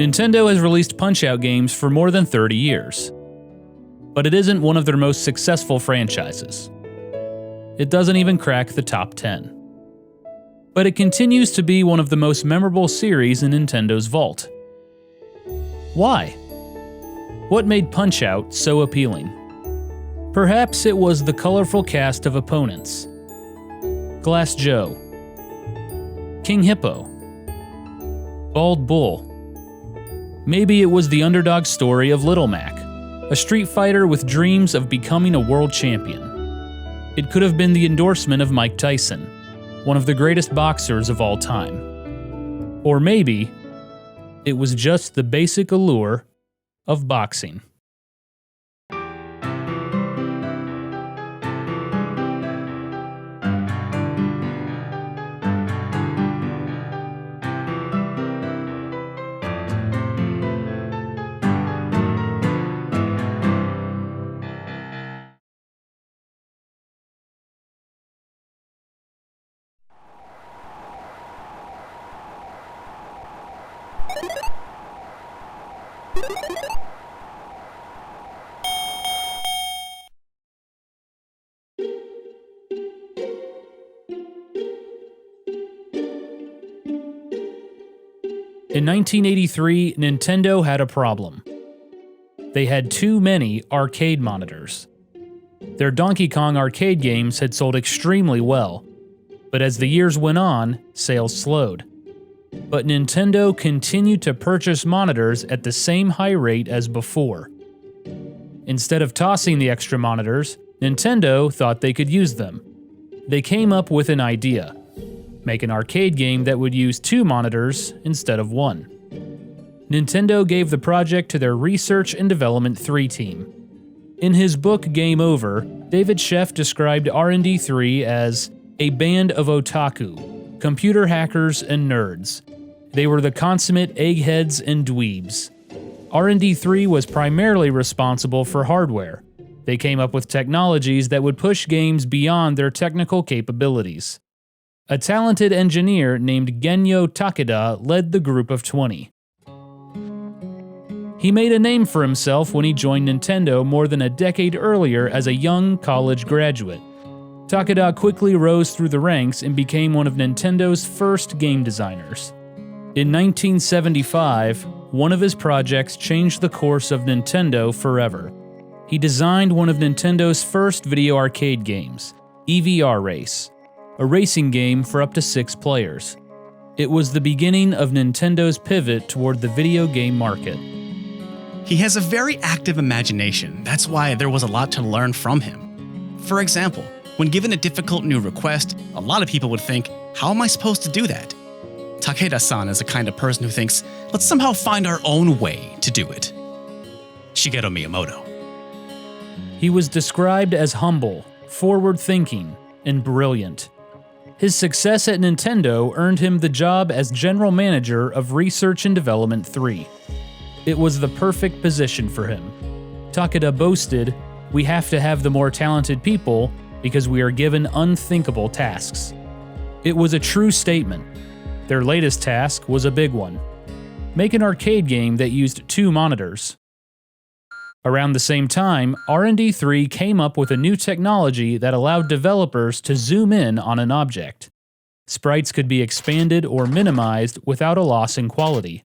Nintendo has released Punch-Out games for more than 30 years, but it isn't one of their most successful franchises. It doesn't even crack the top 10. But it continues to be one of the most memorable series in Nintendo's vault. Why? What made Punch-Out so appealing? Perhaps it was the colorful cast of opponents. Glass Joe, King Hippo, Bald Bull. Maybe it was the underdog story of Little Mac, a street fighter with dreams of becoming a world champion. It could have been the endorsement of Mike Tyson, one of the greatest boxers of all time. Or maybe it was just the basic allure of boxing. In 1983, Nintendo had a problem. They had too many arcade monitors. Their Donkey Kong arcade games had sold extremely well, but as the years went on, sales slowed. But Nintendo continued to purchase monitors at the same high rate as before. Instead of tossing the extra monitors, Nintendo thought they could use them. They came up with an idea: make an arcade game that would use 2 monitors instead of 1. Nintendo gave the project to their Research and Development 3 team. In his book Game Over, David Sheff described R&D 3 as a band of otaku, computer hackers and nerds. They were the consummate eggheads and dweebs. R&D 3 was primarily responsible for hardware. They came up with technologies that would push games beyond their technical capabilities. A talented engineer named Genyo Takeda led the group of 20. He made a name for himself when he joined Nintendo more than a decade earlier as a young college graduate. Takeda quickly rose through the ranks and became one of Nintendo's first game designers. In 1975, one of his projects changed the course of Nintendo forever. He designed one of Nintendo's first video arcade games, EVR Race, a racing game for up to 6 players. It was the beginning of Nintendo's pivot toward the video game market. He has a very active imagination. That's why there was a lot to learn from him. For example, when given a difficult new request, a lot of people would think, how am I supposed to do that? Takeda-san is the kind of person who thinks, let's somehow find our own way to do it. Shigeru Miyamoto. He was described as humble, forward-thinking, and brilliant. His success at Nintendo earned him the job as General Manager of Research and Development 3. It was the perfect position for him. Takeda boasted, "We have to have the more talented people because we are given unthinkable tasks." It was a true statement. Their latest task was a big one: make an arcade game that used 2 monitors. Around the same time, R&D 3 came up with a new technology that allowed developers to zoom in on an object. Sprites could be expanded or minimized without a loss in quality.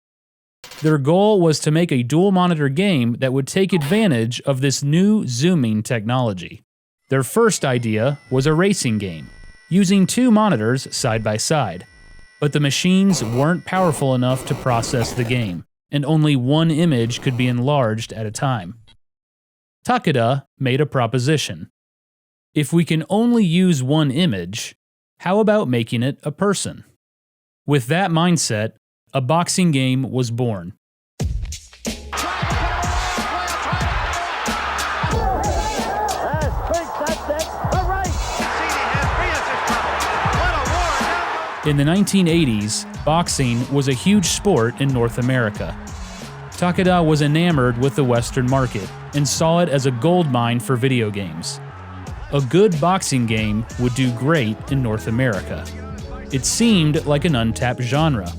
Their goal was to make a dual-monitor game that would take advantage of this new zooming technology. Their first idea was a racing game, using 2 monitors side by side. But the machines weren't powerful enough to process the game, and only 1 image could be enlarged at a time. Takeda made a proposition. If we can only use 1 image, how about making it a person? With that mindset, a boxing game was born. In the 1980s, boxing was a huge sport in North America. Takeda was enamored with the Western market and saw it as a goldmine for video games. A good boxing game would do great in North America. It seemed like an untapped genre.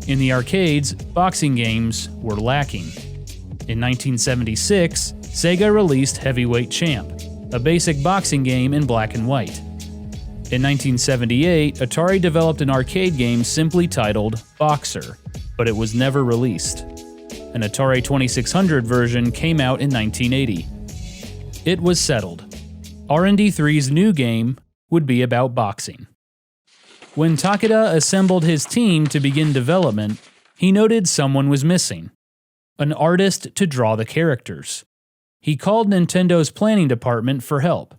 In the arcades, boxing games were lacking. In 1976, Sega released Heavyweight Champ, a basic boxing game in black and white. In 1978, Atari developed an arcade game simply titled Boxer, but it was never released. An Atari 2600 version came out in 1980. It was settled. R&D3's new game would be about boxing. When Takeda assembled his team to begin development, he noted someone was missing: an artist to draw the characters. He called Nintendo's planning department for help.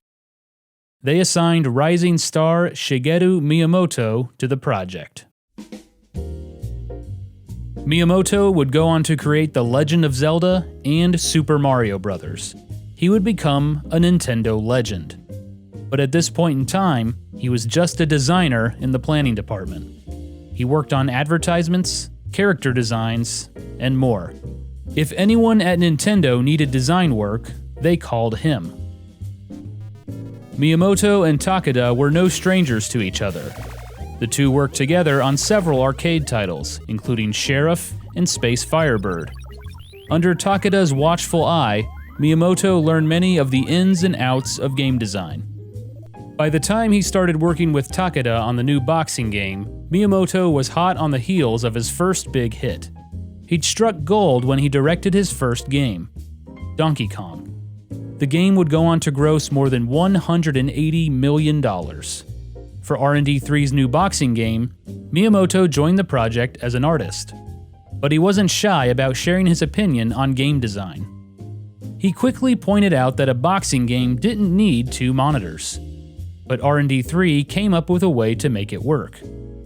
They assigned rising star Shigeru Miyamoto to the project. Miyamoto would go on to create The Legend of Zelda and Super Mario Bros. He would become a Nintendo legend. But at this point in time, he was just a designer in the planning department. He worked on advertisements, character designs, and more. If anyone at Nintendo needed design work, they called him. Miyamoto and Takeda were no strangers to each other. The two worked together on several arcade titles, including Sheriff and Space Firebird. Under Takeda's watchful eye, Miyamoto learned many of the ins and outs of game design. By the time he started working with Takeda on the new boxing game, Miyamoto was hot on the heels of his first big hit. He'd struck gold when he directed his first game, Donkey Kong. The game would go on to gross more than $180 million. For R&D3's new boxing game, Miyamoto joined the project as an artist. But he wasn't shy about sharing his opinion on game design. He quickly pointed out that a boxing game didn't need 2 monitors. But R&D3 came up with a way to make it work.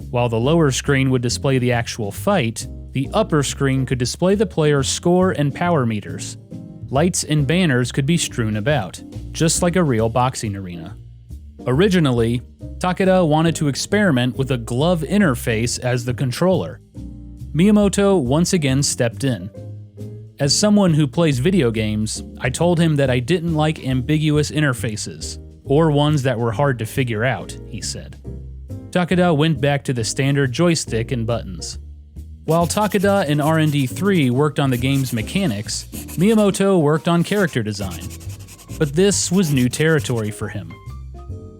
While the lower screen would display the actual fight, the upper screen could display the player's score and power meters. Lights and banners could be strewn about, just like a real boxing arena. Originally, Takeda wanted to experiment with a glove interface as the controller. Miyamoto once again stepped in. As someone who plays video games, I told him that I didn't like ambiguous interfaces, or ones that were hard to figure out, he said. Takeda went back to the standard joystick and buttons. While Takeda and R&D3 worked on the game's mechanics, Miyamoto worked on character design. But this was new territory for him.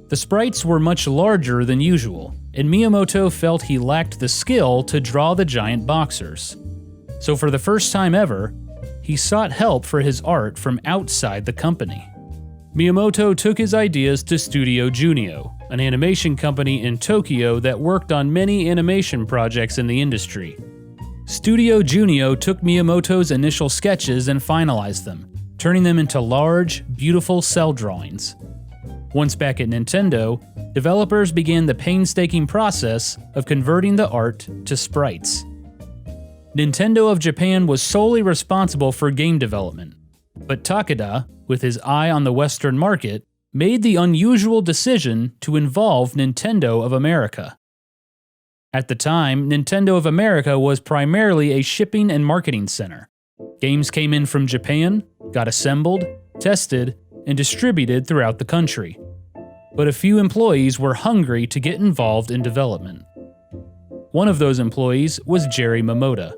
The sprites were much larger than usual, and Miyamoto felt he lacked the skill to draw the giant boxers. So for the first time ever, he sought help for his art from outside the company. Miyamoto took his ideas to Studio Junio, an animation company in Tokyo that worked on many animation projects in the industry. Studio Junio took Miyamoto's initial sketches and finalized them, turning them into large, beautiful cell drawings. Once back at Nintendo, developers began the painstaking process of converting the art to sprites. Nintendo of Japan was solely responsible for game development, but Takeda, with his eye on the Western market, made the unusual decision to involve Nintendo of America. At the time, Nintendo of America was primarily a shipping and marketing center. Games came in from Japan, got assembled, tested, and distributed throughout the country. But a few employees were hungry to get involved in development. One of those employees was Jerry Momota.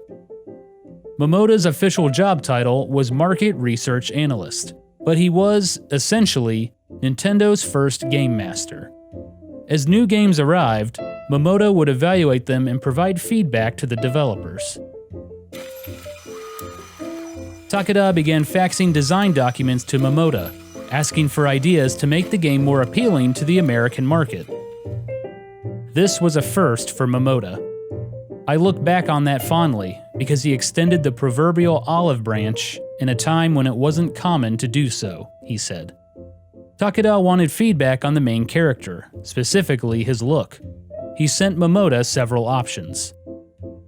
Momota's official job title was Market Research Analyst, but he was, essentially, Nintendo's first game master. As new games arrived, Momota would evaluate them and provide feedback to the developers. Takeda began faxing design documents to Momota, asking for ideas to make the game more appealing to the American market. This was a first for Momota. I look back on that fondly because he extended the proverbial olive branch in a time when it wasn't common to do so, he said. Takeda wanted feedback on the main character, specifically his look. He sent Momota several options.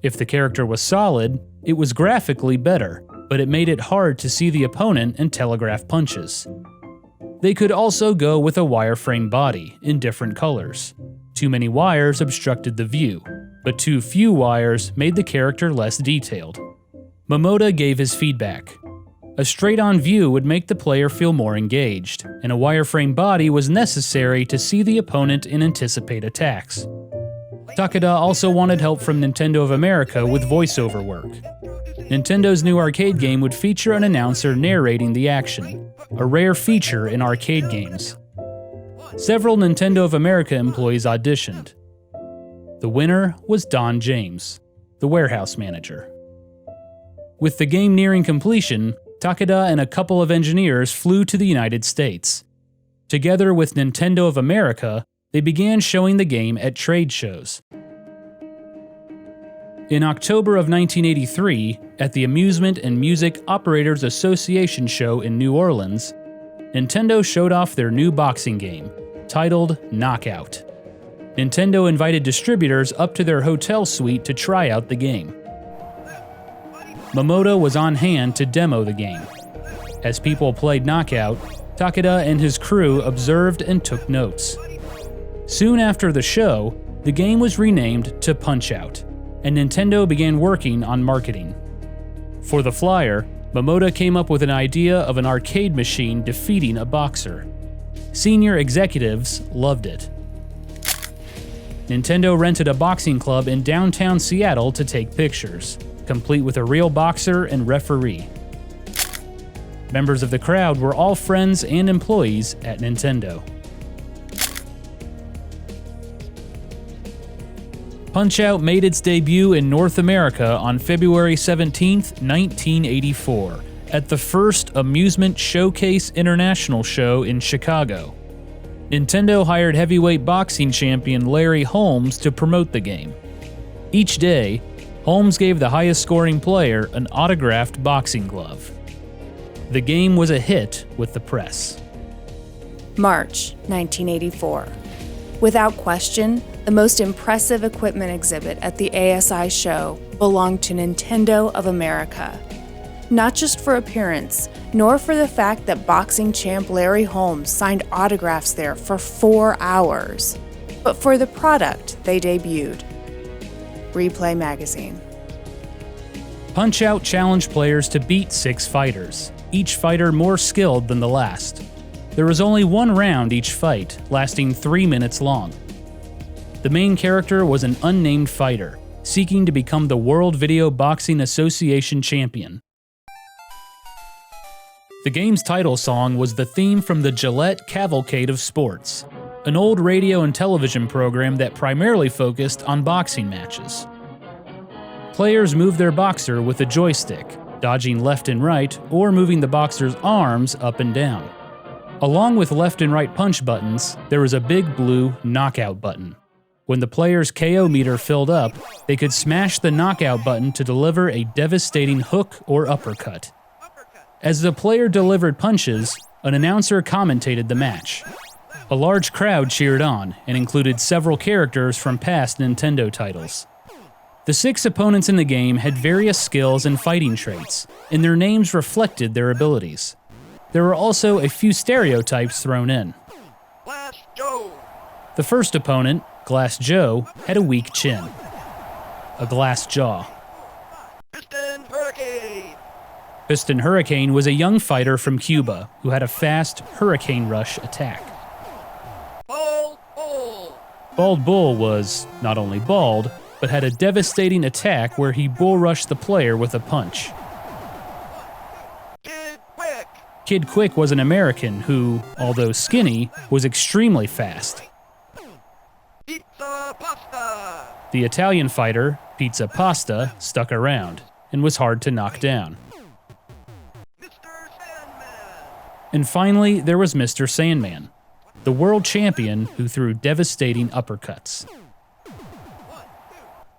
If the character was solid, it was graphically better, but it made it hard to see the opponent and telegraph punches. They could also go with a wireframe body in different colors. Too many wires obstructed the view, but too few wires made the character less detailed. Momota gave his feedback. A straight-on view would make the player feel more engaged, and a wireframe body was necessary to see the opponent and anticipate attacks. Takeda also wanted help from Nintendo of America with voiceover work. Nintendo's new arcade game would feature an announcer narrating the action, a rare feature in arcade games. Several Nintendo of America employees auditioned. The winner was Don James, the warehouse manager. With the game nearing completion, Takeda and a couple of engineers flew to the United States. Together with Nintendo of America, they began showing the game at trade shows. In October of 1983, at the Amusement and Music Operators Association show in New Orleans, Nintendo showed off their new boxing game, titled Knockout. Nintendo invited distributors up to their hotel suite to try out the game. Momota was on hand to demo the game. As people played Knockout, Takeda and his crew observed and took notes. Soon after the show, the game was renamed to Punch-Out, and Nintendo began working on marketing. For the flyer, Momota came up with an idea of an arcade machine defeating a boxer. Senior executives loved it. Nintendo rented a boxing club in downtown Seattle to take pictures, complete with a real boxer and referee. Members of the crowd were all friends and employees at Nintendo. Punch-Out made its debut in North America on February 17, 1984, at the first Amusement Showcase International show in Chicago. Nintendo hired heavyweight boxing champion Larry Holmes to promote the game. Each day, Holmes gave the highest-scoring player an autographed boxing glove. The game was a hit with the press. March 1984. Without question, the most impressive equipment exhibit at the ASI show belonged to Nintendo of America. Not just for appearance, nor for the fact that boxing champ Larry Holmes signed autographs there for 4 hours, but for the product they debuted. Replay Magazine. Punch-Out challenged players to beat 6 fighters, each fighter more skilled than the last. There was only 1 round each fight, lasting 3 minutes long. The main character was an unnamed fighter, seeking to become the World Video Boxing Association champion. The game's title song was the theme from the Gillette Cavalcade of Sports, an old radio and television program that primarily focused on boxing matches. Players moved their boxer with a joystick, dodging left and right or moving the boxer's arms up and down. Along with left and right punch buttons, there was a big blue knockout button. When the player's KO meter filled up, they could smash the knockout button to deliver a devastating hook or uppercut. As the player delivered punches, an announcer commentated the match. A large crowd cheered on and included several characters from past Nintendo titles. The 6 opponents in the game had various skills and fighting traits, and their names reflected their abilities. There were also a few stereotypes thrown in. Glass Joe. The first opponent, Glass Joe, had a weak chin, a glass jaw. Piston Hurricane. Piston Hurricane was a young fighter from Cuba who had a fast hurricane rush attack. Bald Bull. Bald Bull was not only bald, but had a devastating attack where he bull rushed the player with a punch. Kid Quick. Kid Quick was an American who, although skinny, was extremely fast. Pizza Pasta. The Italian fighter, Pizza Pasta, stuck around and was hard to knock down. Mr. Sandman. And finally, there was Mr. Sandman, the world champion who threw devastating uppercuts. 1,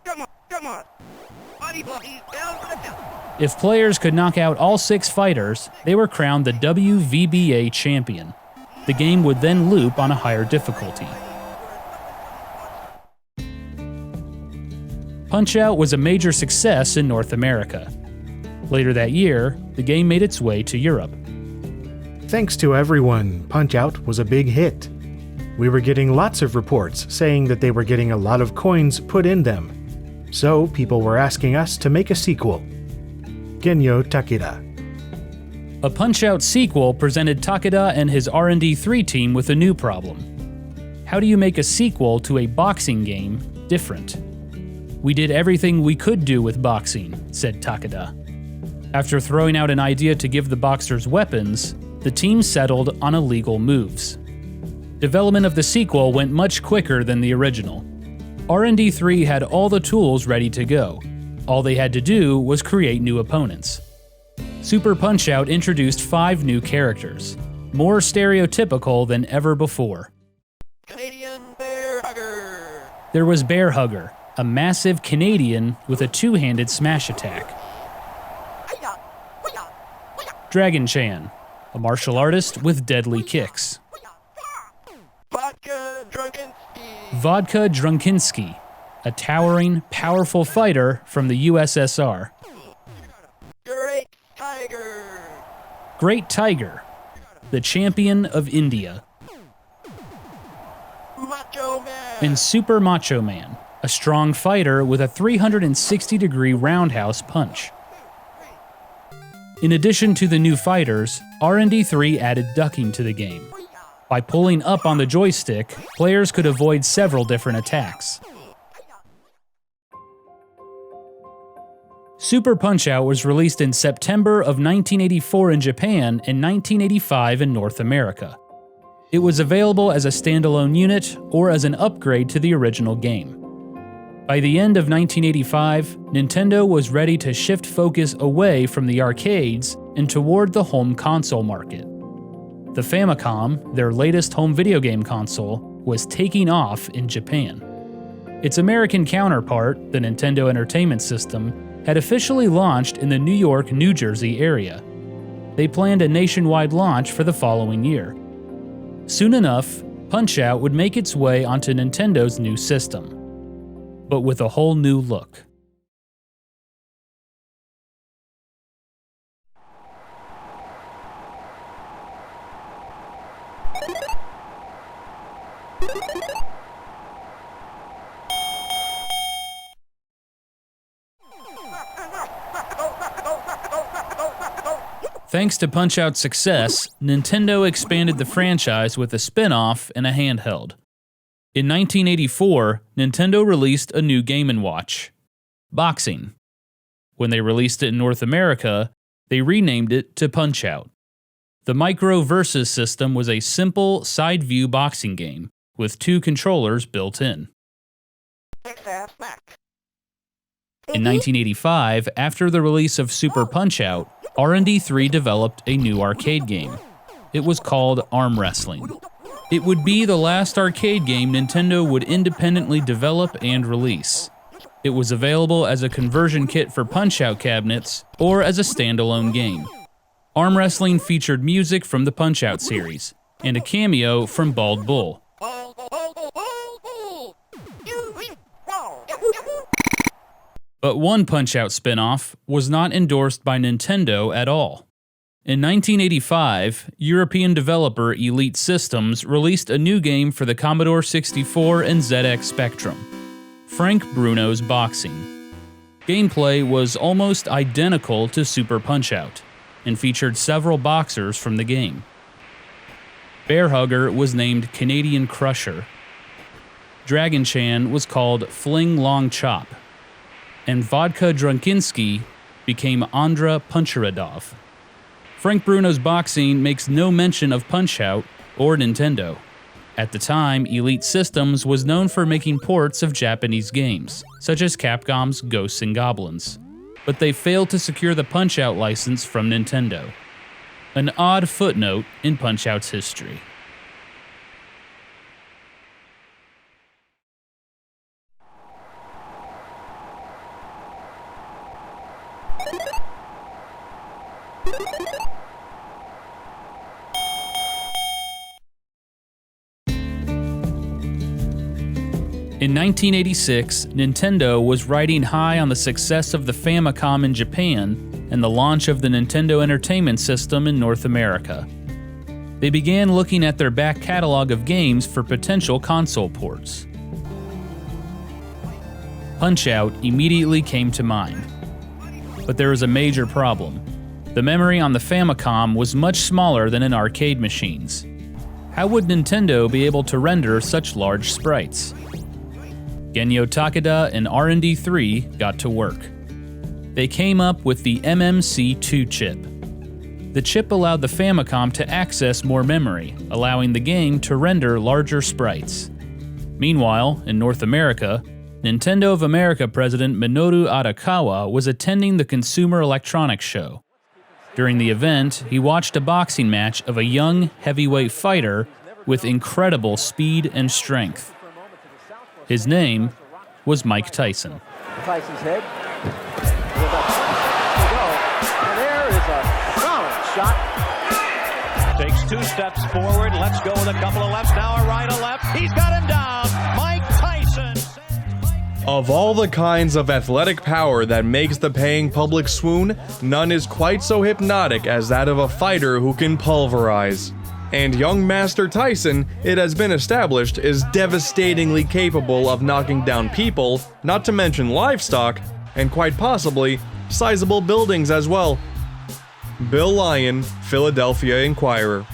2. Come on. Body blocky down for the count. If players could knock out all 6 fighters, they were crowned the WVBA champion. The game would then loop on a higher difficulty. Punch-Out was a major success in North America. Later that year, the game made its way to Europe. Thanks to everyone, Punch-Out was a big hit. We were getting lots of reports saying that they were getting a lot of coins put in them. So people were asking us to make a sequel. Genyo Takeda. A Punch-Out sequel presented Takeda and his R&D 3 team with a new problem. How do you make a sequel to a boxing game different. "We did everything we could do with boxing," said Takeda. After throwing out an idea to give the boxers weapons, the team settled on illegal moves. Development of the sequel went much quicker than the original. R&D 3 had all the tools ready to go. All they had to do was create new opponents. Super Punch-Out introduced 5 new characters, more stereotypical than ever before. Canadian Bear Hugger. There was Bear Hugger, a massive Canadian with a two-handed smash attack. Hiya, hiya, hiya, Dragon Chan, a martial artist with deadly kicks. hiya. Vodka Drunkenski. Vodka Drunkinski, a towering, powerful fighter from the USSR. Great Tiger. Great Tiger, the champion of India. Macho Man. And Super Macho Man, a strong fighter with a 360-degree roundhouse punch. In addition to the new fighters, R&D 3 added ducking to the game. By pulling up on the joystick, players could avoid several different attacks. Super Punch-Out was released in September of 1984 in Japan and 1985 in North America. It was available as a standalone unit or as an upgrade to the original game. By the end of 1985, Nintendo was ready to shift focus away from the arcades and toward the home console market. The Famicom, their latest home video game console, was taking off in Japan. Its American counterpart, the Nintendo Entertainment System, had officially launched in the New York, New Jersey area. They planned a nationwide launch for the following year. Soon enough, Punch-Out would make its way onto Nintendo's new system, but with a whole new look. Thanks to Punch-Out's success, Nintendo expanded the franchise with a spin-off and a handheld. In 1984, Nintendo released a new Game & Watch, Boxing. When they released it in North America, they renamed it to Punch-Out. The Micro Versus system was a simple side-view boxing game, with 2 controllers built in. In 1985, after the release of Super Punch-Out, R&D 3 developed a new arcade game. It was called Arm Wrestling. It would be the last arcade game Nintendo would independently develop and release. It was available as a conversion kit for Punch-Out cabinets or as a standalone game. Arm Wrestling featured music from the Punch-Out series and a cameo from Bald Bull. But one Punch-Out spin-off was not endorsed by Nintendo at all. In 1985, European developer Elite Systems released a new game for the Commodore 64 and ZX Spectrum, Frank Bruno's Boxing. Gameplay was almost identical to Super Punch-Out, and featured several boxers from the game. Bear Hugger was named Canadian Crusher. Dragon Chan was called Fling Long Chop, and Vodka Drunkinski became Andra Puncheradov. Frank Bruno's Boxing makes no mention of Punch-Out or Nintendo. At the time, Elite Systems was known for making ports of Japanese games, such as Capcom's Ghosts and Goblins, but they failed to secure the Punch-Out license from Nintendo. An odd footnote in Punch-Out's history. In 1986, Nintendo was riding high on the success of the Famicom in Japan and the launch of the Nintendo Entertainment System in North America. They began looking at their back catalog of games for potential console ports. Punch-Out immediately came to mind. But there was a major problem. The memory on the Famicom was much smaller than in arcade machines. How would Nintendo be able to render such large sprites? Genyo Takeda and R&D3 got to work. They came up with the MMC2 chip. The chip allowed the Famicom to access more memory, allowing the game to render larger sprites. Meanwhile, in North America, Nintendo of America president Minoru Arakawa was attending the Consumer Electronics Show. During the event, he watched a boxing match of a young heavyweight fighter with incredible speed and strength. His name was Mike Tyson. Tyson's head. With a to go. And there is a solid shot. Takes 2 steps forward. Let's go with a couple of lefts. Now a right, a left. He's got him down. Mike Tyson. Of all the kinds of athletic power that makes the paying public swoon, none is quite so hypnotic as that of a fighter who can pulverize. And young Master Tyson, it has been established, is devastatingly capable of knocking down people, not to mention livestock, and quite possibly, sizable buildings as well. Bill Lyon, Philadelphia Inquirer.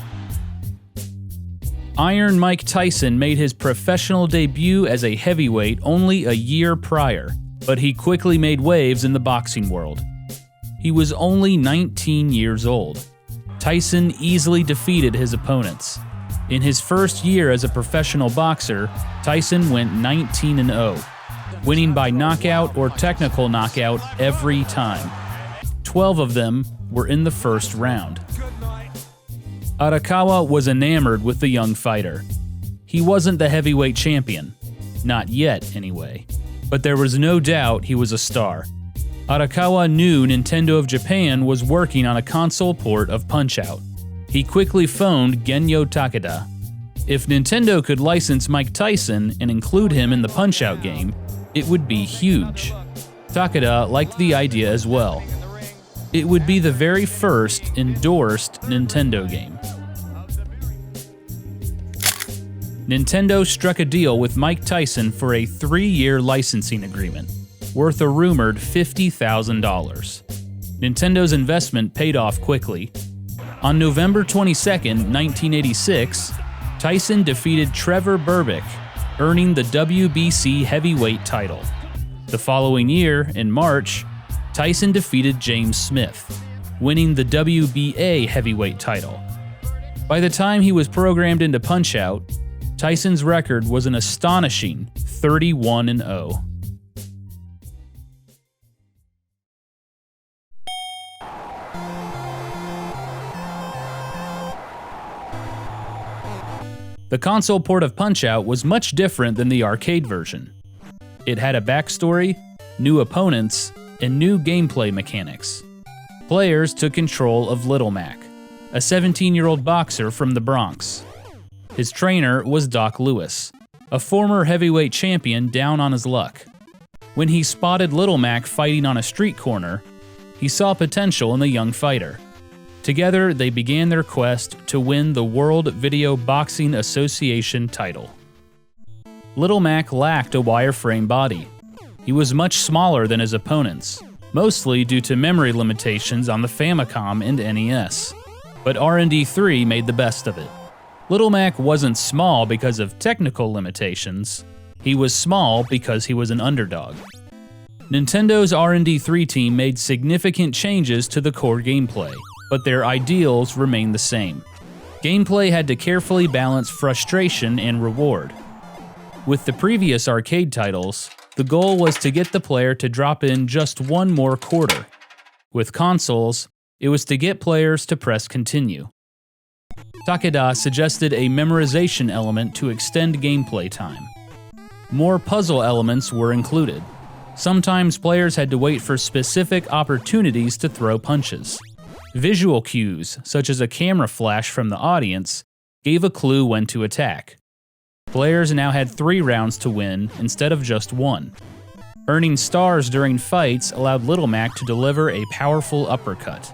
Iron Mike Tyson made his professional debut as a heavyweight only a year prior, but he quickly made waves in the boxing world. He was only 19 years old. Tyson easily defeated his opponents. In his first year as a professional boxer, Tyson went 19-0, winning by knockout or technical knockout every time. 12 of them were in the first round. Arakawa was enamored with the young fighter. He wasn't the heavyweight champion. Not yet, anyway. But there was no doubt he was a star. Arakawa knew Nintendo of Japan was working on a console port of Punch-Out. He quickly phoned Genyo Takeda. If Nintendo could license Mike Tyson and include him in the Punch-Out game, it would be huge. Takeda liked the idea as well. It would be the very first endorsed Nintendo game. Nintendo struck a deal with Mike Tyson for a 3-year licensing agreement, worth a rumored $50,000. Nintendo's investment paid off quickly. On November 22, 1986, Tyson defeated Trevor Berbick, earning the WBC heavyweight title. The following year, in March, Tyson defeated James Smith, winning the WBA heavyweight title. By the time he was programmed into Punch-Out, Tyson's record was an astonishing 31-0. The console port of Punch-Out was much different than the arcade version. It had a backstory, new opponents, and new gameplay mechanics. Players took control of Little Mac, a 17-year-old boxer from the Bronx. His trainer was Doc Lewis, a former heavyweight champion down on his luck. When he spotted Little Mac fighting on a street corner, he saw potential in the young fighter. Together, they began their quest to win the World Video Boxing Association title. Little Mac lacked a wireframe body. He was much smaller than his opponents, mostly due to memory limitations on the Famicom and NES. But R&D3 made the best of it. Little Mac wasn't small because of technical limitations. He was small because he was an underdog. Nintendo's R&D3 team made significant changes to the core gameplay, but their ideals remained the same. Gameplay had to carefully balance frustration and reward. With the previous arcade titles, the goal was to get the player to drop in just one more quarter. With consoles, it was to get players to press continue. Takeda suggested a memorization element to extend gameplay time. More puzzle elements were included. Sometimes players had to wait for specific opportunities to throw punches. Visual cues, such as a camera flash from the audience, gave a clue when to attack. Players now had 3 rounds to win instead of just 1. Earning stars during fights allowed Little Mac to deliver a powerful uppercut.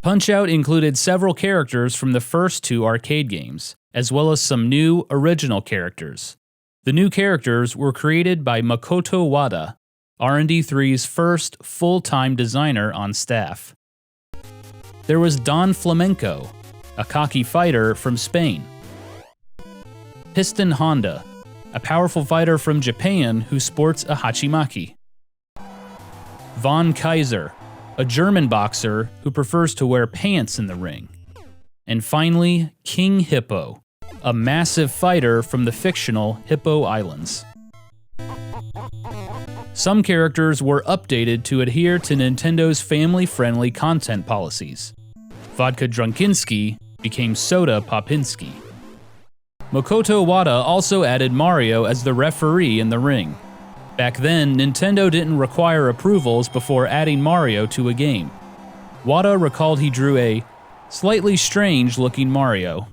Punch-Out included several characters from the first 2 arcade games, as well as some new, original characters. The new characters were created by Makoto Wada, R&D3's first full-time designer on staff. There was Don Flamenco, a cocky fighter from Spain. Piston Honda, a powerful fighter from Japan who sports a hachimaki. Von Kaiser, a German boxer who prefers to wear pants in the ring. And finally, King Hippo, a massive fighter from the fictional Hippo Islands. Some characters were updated to adhere to Nintendo's family-friendly content policies. Vodka Drunkinski became Soda Popinski. Makoto Wada also added Mario as the referee in the ring. Back then, Nintendo didn't require approvals before adding Mario to a game. Wada recalled he drew a slightly strange-looking Mario.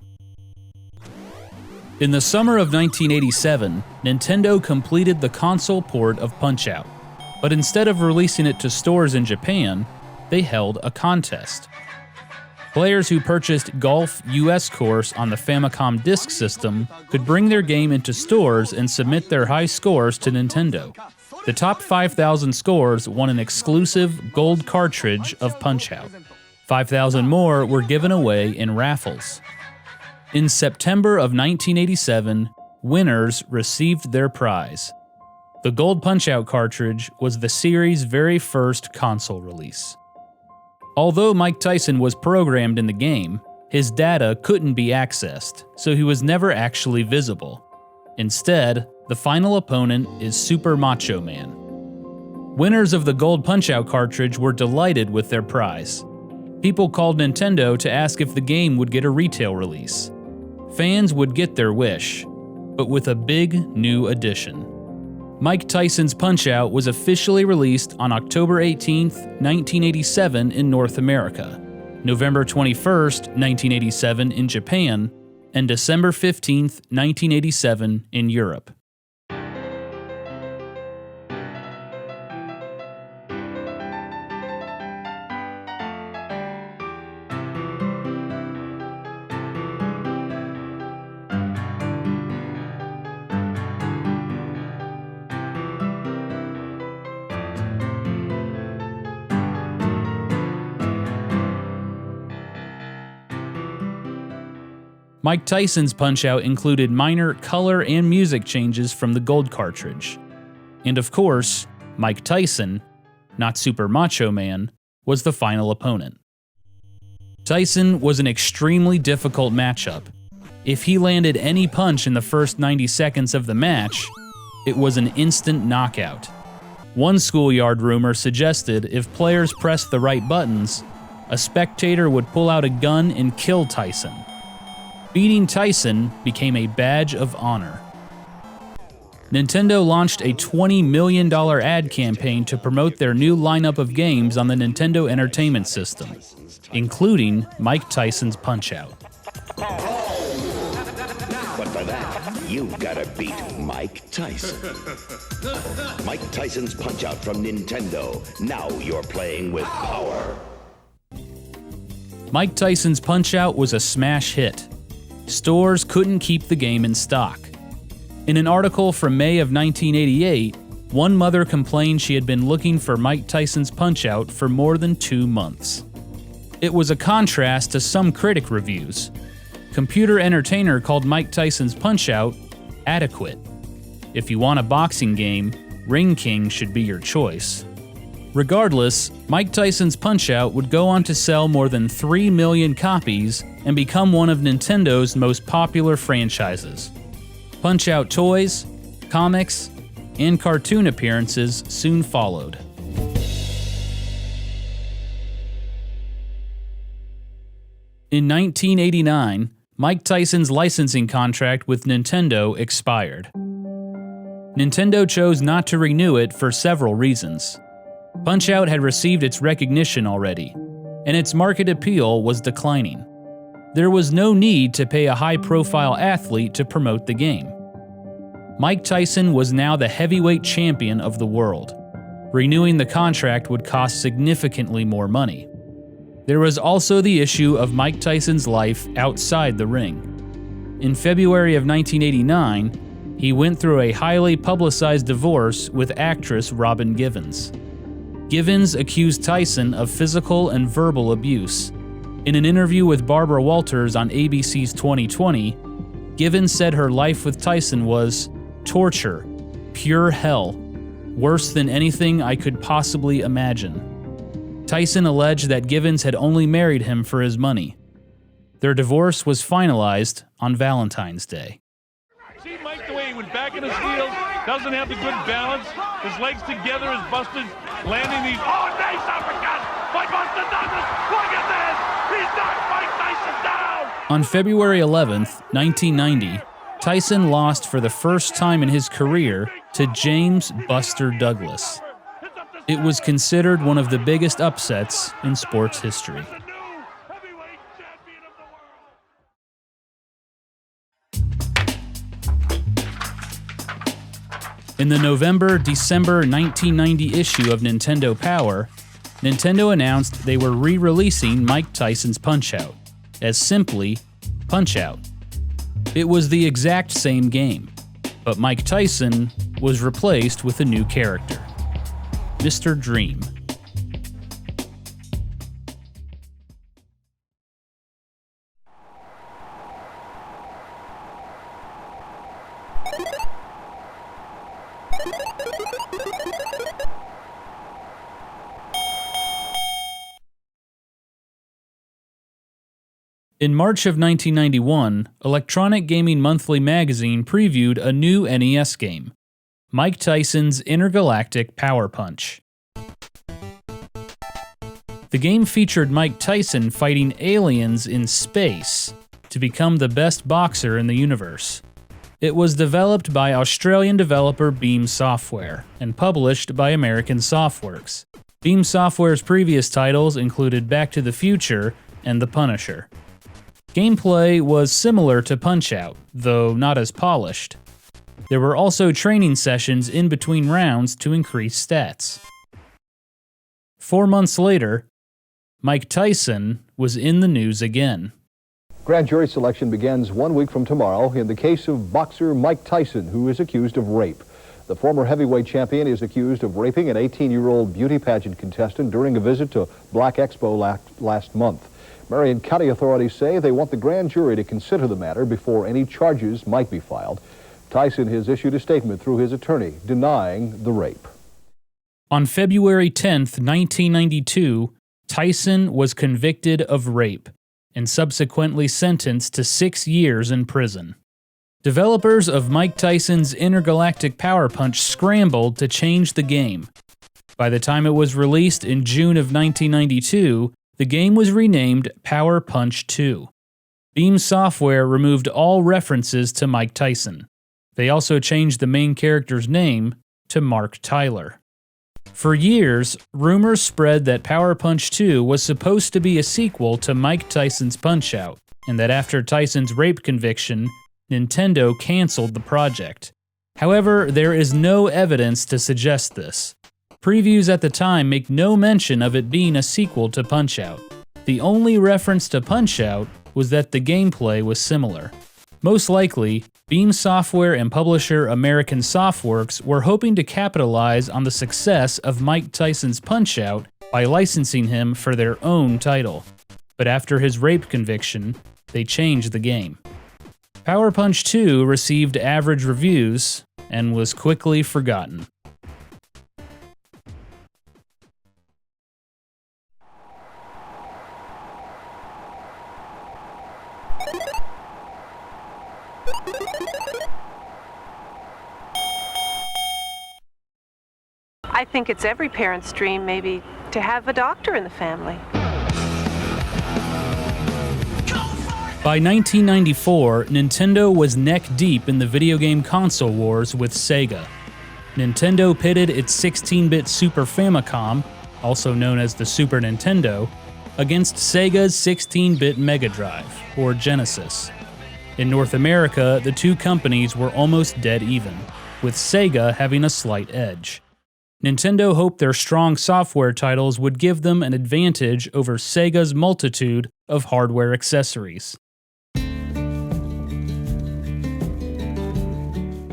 In the summer of 1987, Nintendo completed the console port of Punch-Out!, but instead of releasing it to stores in Japan, they held a contest. Players who purchased Golf US Course on the Famicom Disk System could bring their game into stores and submit their high scores to Nintendo. The top 5,000 scores won an exclusive gold cartridge of Punch-Out!. 5,000 more were given away in raffles. In September of 1987, winners received their prize. The Gold Punch-Out! Cartridge was the series' very first console release. Although Mike Tyson was programmed in the game, his data couldn't be accessed, so he was never actually visible. Instead, the final opponent is Super Macho Man. Winners of the Gold Punch-Out! Cartridge were delighted with their prize. People called Nintendo to ask if the game would get a retail release. Fans would get their wish, but with a big new addition. Mike Tyson's Punch-Out! Was officially released on October 18, 1987 in North America, November 21, 1987 in Japan, and December 15, 1987 in Europe. Mike Tyson's Punch-Out! Included minor color and music changes from the Gold cartridge. And of course, Mike Tyson, not Super Macho Man, was the final opponent. Tyson was an extremely difficult matchup. If he landed any punch in the first 90 seconds of the match, it was an instant knockout. One schoolyard rumor suggested if players pressed the right buttons, a spectator would pull out a gun and kill Tyson. Beating Tyson became a badge of honor. Nintendo launched a $20 million ad campaign to promote their new lineup of games on the Nintendo Entertainment System, including Mike Tyson's Punch-Out!. But for that, you've got to beat Mike Tyson. Mike Tyson's Punch-Out! From Nintendo. Now you're playing with power. Mike Tyson's Punch-Out! Was a smash hit. Stores couldn't keep the game in stock. In an article from May of 1988, one mother complained she had been looking for Mike Tyson's Punch-Out! For more than 2 months. It was a contrast to some critic reviews. Computer Entertainer called Mike Tyson's Punch-Out! Adequate. If you want a boxing game, Ring King should be your choice. Regardless, Mike Tyson's Punch-Out! Would go on to sell more than 3 million copies and become one of Nintendo's most popular franchises. Punch-Out! Toys, comics, and cartoon appearances soon followed. In 1989, Mike Tyson's licensing contract with Nintendo expired. Nintendo chose not to renew it for several reasons. Punch-Out! Had received its recognition already, and its market appeal was declining. There was no need to pay a high-profile athlete to promote the game. Mike Tyson was now the heavyweight champion of the world. Renewing the contract would cost significantly more money. There was also the issue of Mike Tyson's life outside the ring. In February of 1989, he went through a highly publicized divorce with actress Robin Givens. Givens accused Tyson of physical and verbal abuse. In an interview with Barbara Walters on ABC's 2020, Givens said her life with Tyson was torture, pure hell, worse than anything I could possibly imagine. Tyson alleged that Givens had only married him for his money. Their divorce was finalized on Valentine's Day. See Mike the way he went back in his heels, doesn't have the good balance, his legs together is busted, landing these, oh nice uppercut by Buster Douglas, look at this, he's knocked Mike Tyson down! On February 11th, 1990, Tyson lost for the first time in his career to James Buster Douglas. It was considered one of the biggest upsets in sports history. In the November-December 1990 issue of Nintendo Power, Nintendo announced they were re-releasing Mike Tyson's Punch-Out! As simply Punch-Out! It was the exact same game, but Mike Tyson was replaced with a new character, Mr. Dream. In March of 1991, Electronic Gaming Monthly magazine previewed a new NES game, Mike Tyson's Intergalactic Power Punch. The game featured Mike Tyson fighting aliens in space to become the best boxer in the universe. It was developed by Australian developer Beam Software and published by American Softworks. Beam Software's previous titles included Back to the Future and The Punisher. Gameplay was similar to Punch-Out, though not as polished. There were also training sessions in between rounds to increase stats. 4 months later, Mike Tyson was in the news again. Grand jury selection begins 1 week from tomorrow in the case of boxer Mike Tyson, who is accused of rape. The former heavyweight champion is accused of raping an 18-year-old beauty pageant contestant during a visit to Black Expo last month. Marion County authorities say they want the grand jury to consider the matter before any charges might be filed. Tyson has issued a statement through his attorney denying the rape. On February 10th, 1992, Tyson was convicted of rape and subsequently sentenced to 6 years in prison. Developers of Mike Tyson's Intergalactic Power Punch scrambled to change the game. By the time it was released in June of 1992, the game was renamed Power Punch 2. Beam Software removed all references to Mike Tyson. They also changed the main character's name to Mark Tyler. For years, rumors spread that Power Punch 2 was supposed to be a sequel to Mike Tyson's Punch-Out, and that after Tyson's rape conviction, Nintendo canceled the project. However, there is no evidence to suggest this. Previews at the time make no mention of it being a sequel to Punch-Out! The only reference to Punch-Out! Was that the gameplay was similar. Most likely, Beam Software and publisher American Softworks were hoping to capitalize on the success of Mike Tyson's Punch-Out! By licensing him for their own title. But after his rape conviction, they changed the game. Power Punch 2 received average reviews and was quickly forgotten. I think it's every parent's dream, maybe, to have a doctor in the family. By 1994, Nintendo was neck-deep in the video game console wars with Sega. Nintendo pitted its 16-bit Super Famicom, also known as the Super Nintendo, against Sega's 16-bit Mega Drive, or Genesis. In North America, the two companies were almost dead even, with Sega having a slight edge. Nintendo hoped their strong software titles would give them an advantage over Sega's multitude of hardware accessories.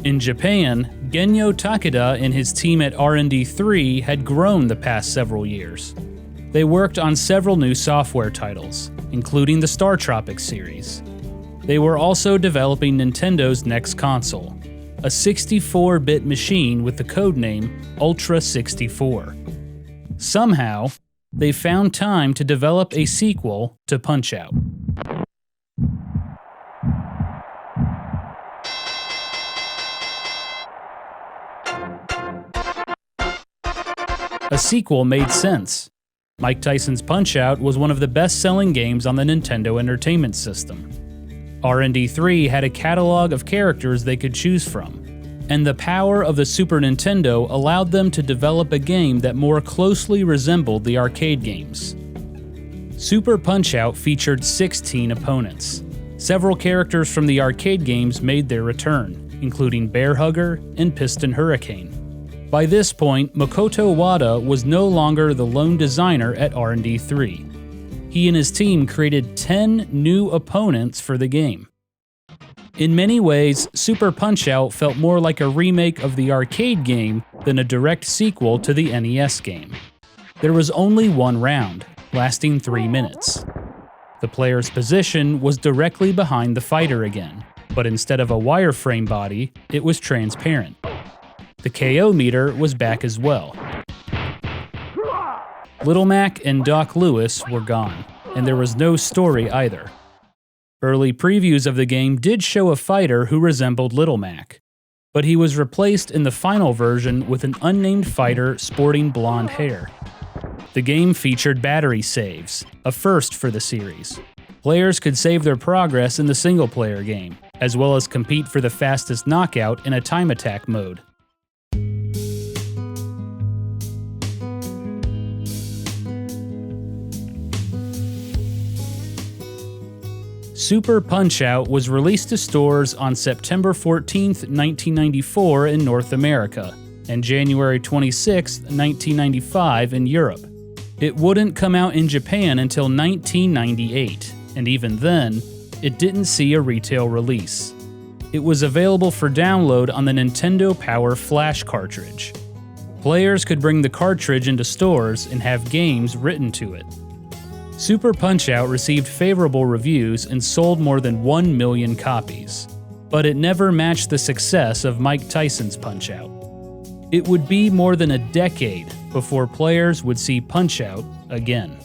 In Japan, Genyo Takeda and his team at R&D3 had grown the past several years. They worked on several new software titles, including the Star Tropics series. They were also developing Nintendo's next console, a 64-bit machine with the codename Ultra 64. Somehow, they found time to develop a sequel to Punch-Out! A sequel made sense. Mike Tyson's Punch-Out! Was one of the best-selling games on the Nintendo Entertainment System. R&D3 had a catalog of characters they could choose from, and the power of the Super Nintendo allowed them to develop a game that more closely resembled the arcade games. Super Punch-Out! Featured 16 opponents. Several characters from the arcade games made their return, including Bear Hugger and Piston Hurricane. By this point, Makoto Wada was no longer the lone designer at R&D3. He and his team created 10 new opponents for the game. In many ways, Super Punch-Out! Felt more like a remake of the arcade game than a direct sequel to the NES game. There was only one round, lasting 3 minutes. The player's position was directly behind the fighter again, but instead of a wireframe body, it was transparent. The KO meter was back as well. Little Mac and Doc Lewis were gone, and there was no story either. Early previews of the game did show a fighter who resembled Little Mac, but he was replaced in the final version with an unnamed fighter sporting blonde hair. The game featured battery saves, a first for the series. Players could save their progress in the single-player game, as well as compete for the fastest knockout in a time attack mode. Super Punch-Out! Was released to stores on September 14, 1994 in North America, and January 26, 1995 in Europe. It wouldn't come out in Japan until 1998, and even then, it didn't see a retail release. It was available for download on the Nintendo Power Flash cartridge. Players could bring the cartridge into stores and have games written to it. Super Punch-Out! Received favorable reviews and sold more than 1 million copies, but it never matched the success of Mike Tyson's Punch-Out! It would be more than a decade before players would see Punch-Out! Again.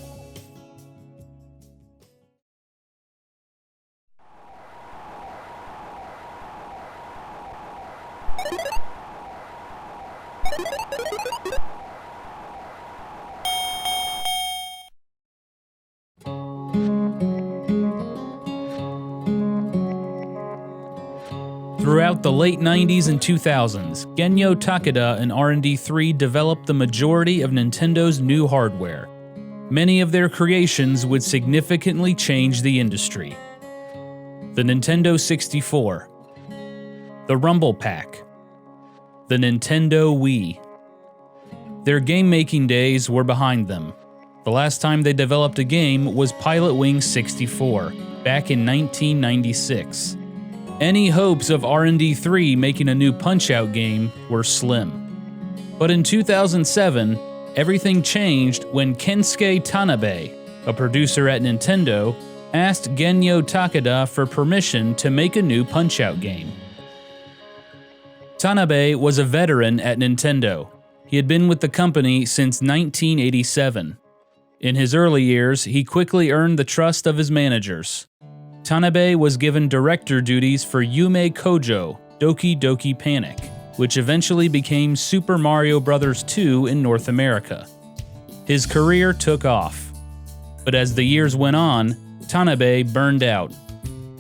Throughout the late 90s and 2000s, Genyo Takeda and R&D3 developed the majority of Nintendo's new hardware. Many of their creations would significantly change the industry. The Nintendo 64, the Rumble Pack, the Nintendo Wii. Their game-making days were behind them. The last time they developed a game was Pilot Wing 64, back in 1996. Any hopes of R&D3 making a new Punch-Out! Game were slim. But in 2007, everything changed when Kensuke Tanabe, a producer at Nintendo, asked Genyo Takeda for permission to make a new Punch-Out! Game. Tanabe was a veteran at Nintendo. He had been with the company since 1987. In his early years, he quickly earned the trust of his managers. Tanabe was given director duties for Yume Kojo, Doki Doki Panic, which eventually became Super Mario Bros. 2 in North America. His career took off. But as the years went on, Tanabe burned out.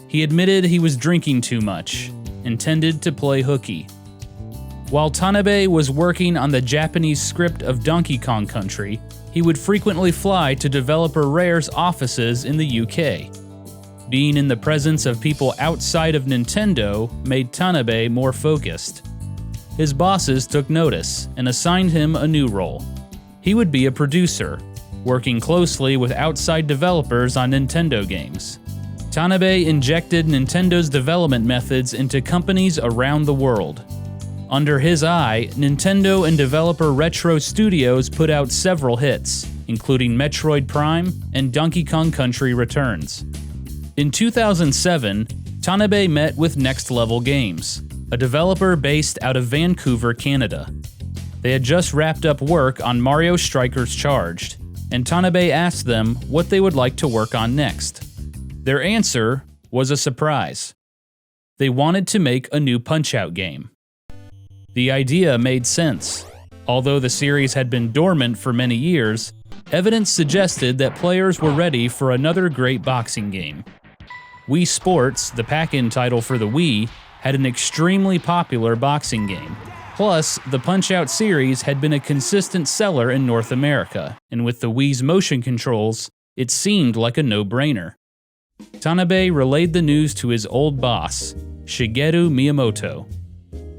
He admitted he was drinking too much, and tended to play hooky. While Tanabe was working on the Japanese script of Donkey Kong Country, he would frequently fly to developer Rare's offices in the UK. Being in the presence of people outside of Nintendo made Tanabe more focused. His bosses took notice and assigned him a new role. He would be a producer, working closely with outside developers on Nintendo games. Tanabe injected Nintendo's development methods into companies around the world. Under his eye, Nintendo and developer Retro Studios put out several hits, including Metroid Prime and Donkey Kong Country Returns. In 2007, Tanabe met with Next Level Games. a developer based out of Vancouver, Canada. They had just wrapped up work on Mario Strikers Charged, and Tanabe asked them what they would like to work on next. Their answer was a surprise. They wanted to make a new Punch-Out game. The idea made sense. Although the series had been dormant for many years, evidence suggested that players were ready for another great boxing game. Wii Sports, the pack-in title for the Wii, had an extremely popular boxing game. Plus, the Punch-Out series had been a consistent seller in North America, and with the Wii's motion controls, it seemed like a no-brainer. Tanabe relayed the news to his old boss, Shigeru Miyamoto.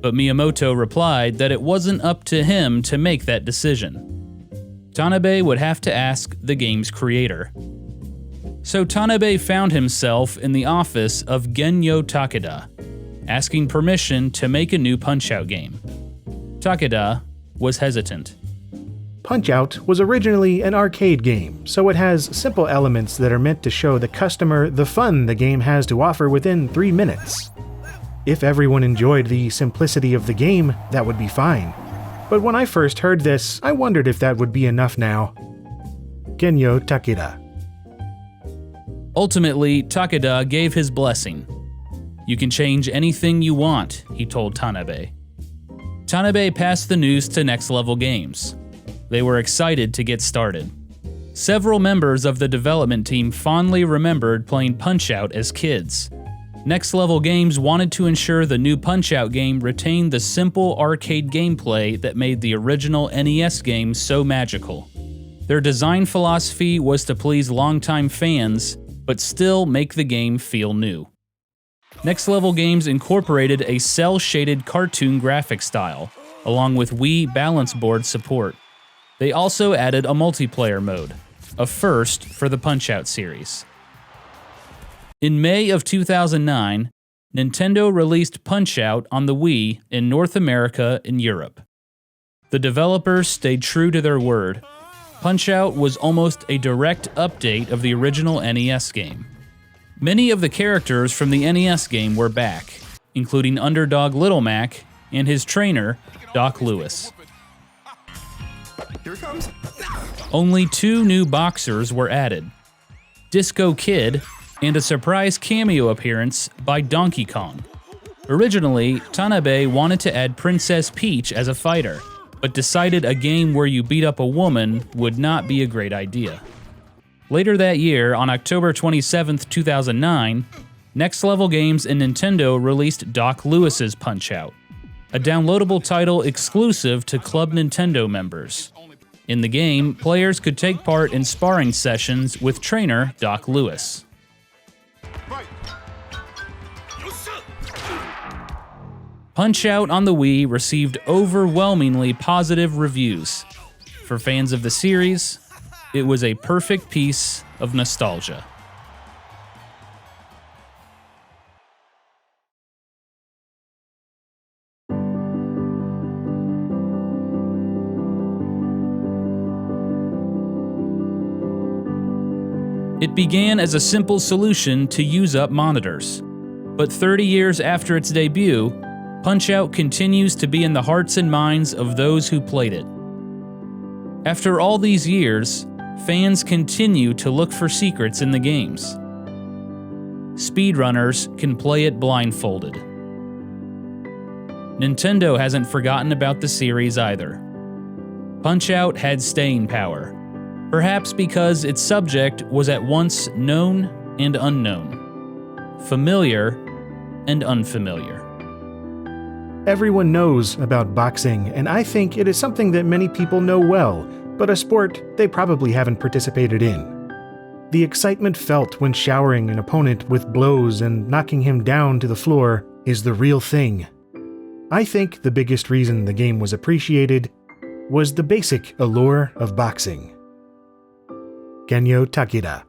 But Miyamoto replied that it wasn't up to him to make that decision. Tanabe would have to ask the game's creator. So Tanabe found himself in the office of Genyo Takeda, asking permission to make a new Punch-Out game. Takeda was hesitant. Punch-Out was originally an arcade game, so it has simple elements that are meant to show the customer the fun the game has to offer within 3 minutes. If everyone enjoyed the simplicity of the game, that would be fine. But when I first heard this, I wondered if that would be enough now. Genyo Takeda. Ultimately, Takeda gave his blessing. "You can change anything you want," he told Tanabe. Tanabe passed the news to Next Level Games. They were excited to get started. Several members of the development team fondly remembered playing Punch-Out as kids. Next Level Games wanted to ensure the new Punch-Out game retained the simple arcade gameplay that made the original NES game so magical. Their design philosophy was to please longtime fans, but still make the game feel new. Next Level Games incorporated a cel-shaded cartoon graphic style, along with Wii balance board support. They also added a multiplayer mode, a first for the Punch-Out series. In May of 2009, Nintendo released Punch-Out on the Wii in North America and Europe. The developers stayed true to their word. Punch-Out was almost a direct update of the original NES game. Many of the characters from the NES game were back, including underdog Little Mac and his trainer, Doc Lewis. Here it comes. Only 2 new boxers were added, Disco Kid and a surprise cameo appearance by Donkey Kong. Originally, Tanabe wanted to add Princess Peach as a fighter, but decided a game where you beat up a woman would not be a great idea. Later that year, on October 27, 2009, Next Level Games and Nintendo released Doc Lewis's Punch-Out, a downloadable title exclusive to Club Nintendo members. In the game, players could take part in sparring sessions with trainer Doc Lewis. Punch-Out on the Wii received overwhelmingly positive reviews. For fans of the series, it was a perfect piece of nostalgia. It began as a simple solution to use up monitors, but 30 years after its debut, Punch-Out continues to be in the hearts and minds of those who played it. After all these years, fans continue to look for secrets in the games. Speedrunners can play it blindfolded. Nintendo hasn't forgotten about the series either. Punch-Out had staying power, perhaps because its subject was at once known and unknown, familiar and unfamiliar. Everyone knows about boxing, and I think it is something that many people know well, but a sport they probably haven't participated in. The excitement felt when showering an opponent with blows and knocking him down to the floor is the real thing. I think the biggest reason the game was appreciated was the basic allure of boxing. Genyo Takeda.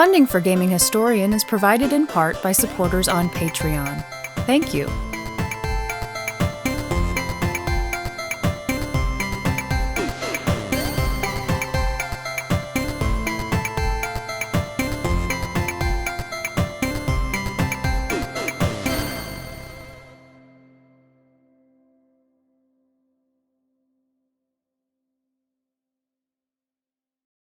Funding for Gaming Historian is provided in part by supporters on Patreon. Thank you.